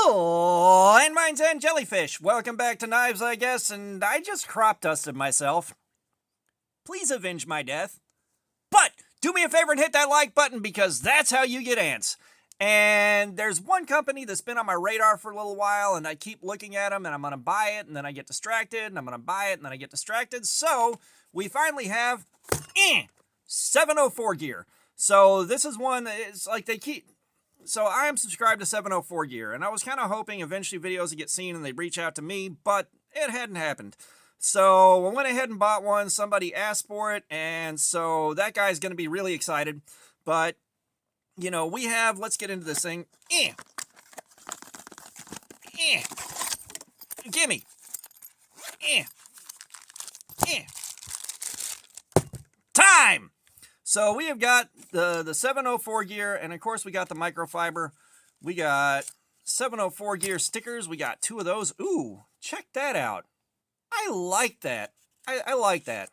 Landmines and jellyfish. Welcome back to Knives, I guess, and I just crop dusted myself. Please avenge my death. But do me a favor and hit that like button because that's how you get ants. And there's one company that's been on my radar for a little while, and I keep looking at them, and I'm going to buy it, and then I get distracted, and I'm going to buy it, and then I get distracted. So we finally have 704 gear. So this is one that it's like they keep... So I am subscribed to 704 gear, and I was kind of hoping eventually videos would get seen and they'd reach out to me, but it hadn't happened. So I went ahead and bought one. Somebody asked for it, and so that guy's going to be really excited. But, you know, we have, let's get into this thing. Gimme. Time! So we have got the 704 gear, and of course we got the microfiber. We got 704 gear stickers. We got 2 of those. Ooh, check that out. I like that. I like that.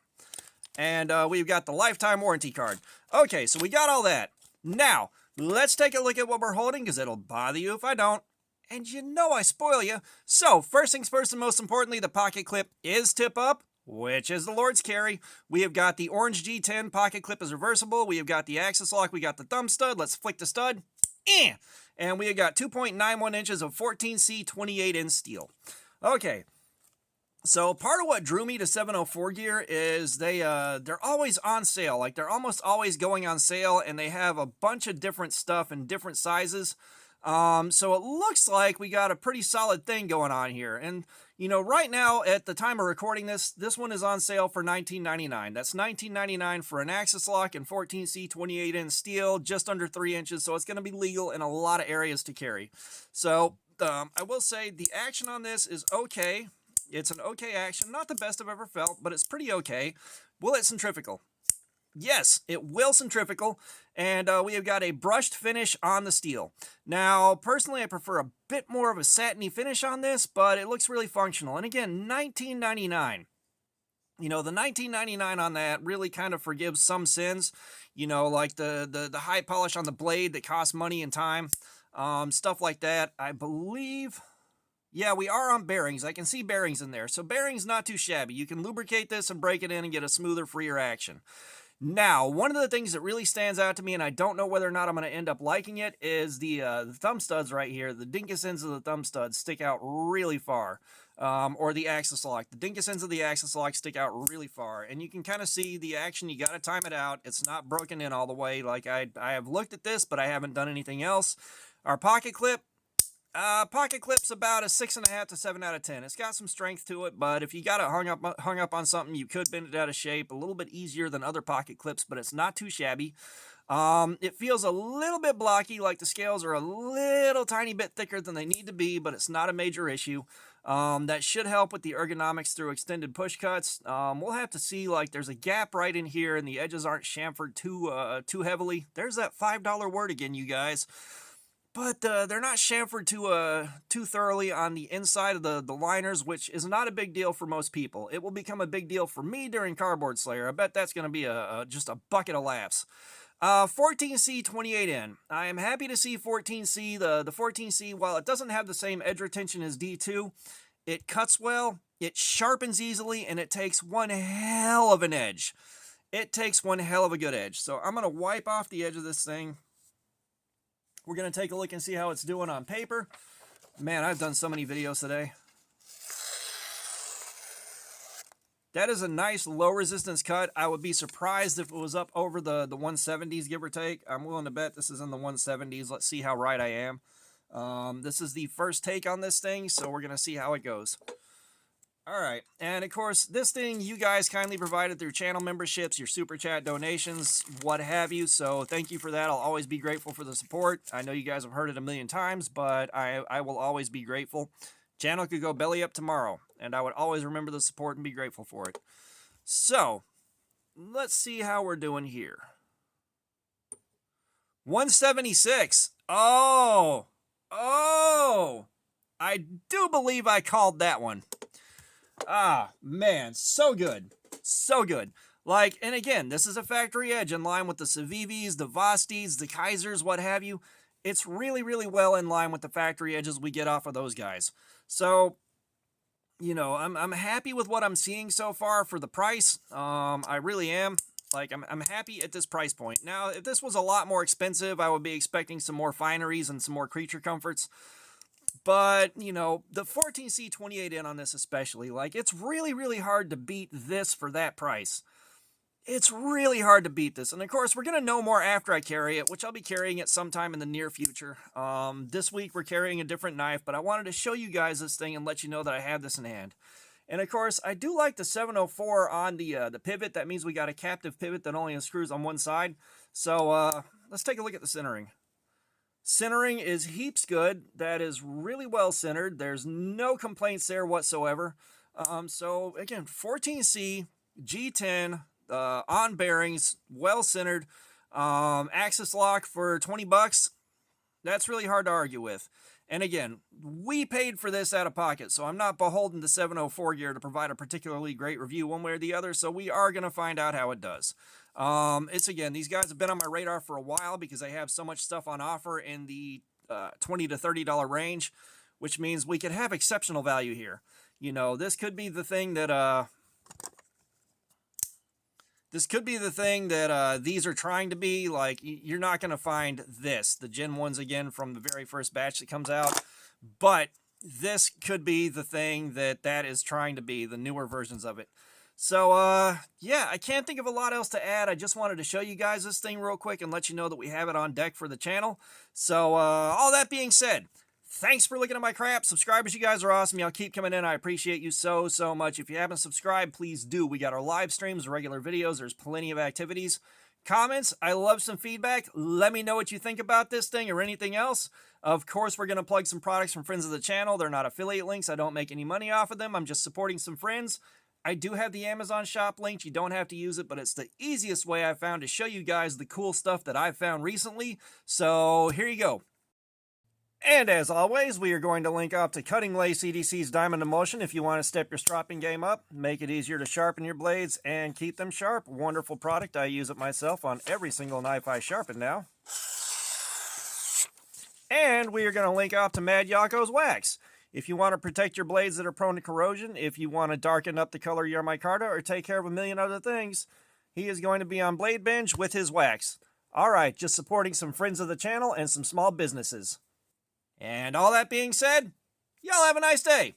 And we've got the lifetime warranty card. Okay, so we got all that. Now, let's take a look at what we're holding, because it'll bother you if I don't. And you know I spoil you. So, first things first, and most importantly, the pocket clip is tip up, which is the Lord's carry. We have got the orange G10 pocket clip is reversible. We have got the axis lock. We got the thumb stud. Let's flick the stud. And we have got 2.91 inches of 14C 28-inch steel. Okay. So part of what drew me to 704 gear is they're always on sale. Like they're almost always going on sale, and they have a bunch of different stuff in different sizes. So it looks like we got a pretty solid thing going on here. And you know, right now at the time of recording this one is on sale for $19.99. That's $19.99 for an axis lock and 14C 28-inch steel, just under 3 inches. So it's going to be legal in a lot of areas to carry. So I will say the action on this is okay. It's an okay action. Not the best I've ever felt, but it's pretty okay. Will it centrifugal? Yes, it will centrifugal, and we have got a brushed finish on the steel. Now, personally, I prefer a bit more of a satiny finish on this, but it looks really functional. And again, $19.99. You know, the $19.99 on that really kind of forgives some sins. You know, like the high polish on the blade that costs money and time. Stuff like that. I believe... Yeah, we are on bearings. I can see bearings in there. So bearings not too shabby. You can lubricate this and break it in and get a smoother, freer action. Now, one of the things that really stands out to me, and I don't know whether or not I'm going to end up liking it, is the thumb studs right here. The dinkus ends of the thumb studs stick out really far. Or the axis lock. The dinkus ends of the axis lock stick out really far. And you can kind of see the action. You got to time it out. It's not broken in all the way. Like I have looked at this, but I haven't done anything else. Our pocket clip. Pocket clip's about a 6.5 to 7 out of 10. It's got some strength to it, but if you got it hung up on something, you could bend it out of shape. A little bit easier than other pocket clips, but it's not too shabby. It feels a little bit blocky, like the scales are a little tiny bit thicker than they need to be, but it's not a major issue. That should help with the ergonomics through extended push cuts. We'll have to see, like there's a gap right in here, and the edges aren't chamfered too heavily. There's that $5 word again, you guys. But they're not chamfered too thoroughly on the inside of the liners, which is not a big deal for most people. It will become a big deal for me during Cardboard Slayer. I bet that's going to be just a bucket of laughs. 14C 28N. I am happy to see 14C. The 14C, while it doesn't have the same edge retention as D2, it cuts well, it sharpens easily, and it takes one hell of an edge. It takes one hell of a good edge. So I'm going to wipe off the edge of this thing. We're going to take a look and see how it's doing on paper. Man, I've done so many videos today. That is a nice low resistance cut. I would be surprised if it was up over the 170s, give or take. I'm willing to bet this is in the 170s. Let's see how right I am. This is the first take on this thing, so we're going to see how it goes. All right, and of course, this thing you guys kindly provided through channel memberships, your super chat donations, what have you, so thank you for that. I'll always be grateful for the support. I know you guys have heard it a million times, but I will always be grateful. Channel could go belly up tomorrow, and I would always remember the support and be grateful for it. So, let's see how we're doing here. 176. Oh, I do believe I called that one. Ah, man, so good. So good. Like, and again, this is a factory edge in line with the Civivis, the Vostis, the Kaisers, what have you. it's really, really well in line with the factory edges we get off of those guys. So, you know, I'm happy with what I'm seeing so far for the price. I really am. Like, I'm happy at this price point. Now, if this was a lot more expensive, I would be expecting some more fineries and some more creature comforts. But, you know, the 14C 28N on this especially, like, it's really, really hard to beat this for that price. It's really hard to beat this. And, of course, we're going to know more after I carry it, which I'll be carrying it sometime in the near future. This week, we're carrying a different knife, but I wanted to show you guys this thing and let you know that I have this in hand. And, of course, I do like the 704 on the pivot. That means we got a captive pivot that only unscrews on one side. So, let's take a look at the centering. Centering is heaps good. That is really well centered. There's no complaints there whatsoever. So, again, 14C, G10, on bearings, well centered, axis lock for 20 bucks. That's really hard to argue with. And again, we paid for this out of pocket, so I'm not beholden to 704 gear to provide a particularly great review one way or the other, so we are going to find out how it does. It's again, these guys have been on my radar for a while because they have so much stuff on offer in the $20 to $30 range, which means we could have exceptional value here. You know, this could be the thing that these are trying to be. Like, you're not going to find this, the Gen 1s again from the very first batch that comes out. But this could be the thing that is trying to be, the newer versions of it. So, yeah, I can't think of a lot else to add. I just wanted to show you guys this thing real quick and let you know that we have it on deck for the channel. So, all that being said, thanks for looking at my crap. Subscribers, you guys are awesome. Y'all keep coming in. I appreciate you so, so much. If you haven't subscribed, please do. We got our live streams, regular videos. There's plenty of activities. Comments, I love some feedback. Let me know what you think about this thing or anything else. Of course, we're going to plug some products from friends of the channel. They're not affiliate links. I don't make any money off of them. I'm just supporting some friends. I do have the Amazon shop linked. You don't have to use it, but it's the easiest way I've found to show you guys the cool stuff that I've found recently. So here you go. And as always, we are going to link up to Cutting Lacey CDC's Diamond Emulsion if you want to step your stropping game up, make it easier to sharpen your blades, and keep them sharp. Wonderful product. I use it myself on every single knife I sharpen now. And we are going to link up to Mad Yocco's Wax. If you want to protect your blades that are prone to corrosion, if you want to darken up the color of your micarta, or take care of a million other things, he is going to be on Blade Binge with his wax. Alright, just supporting some friends of the channel and some small businesses. And all that being said, y'all have a nice day.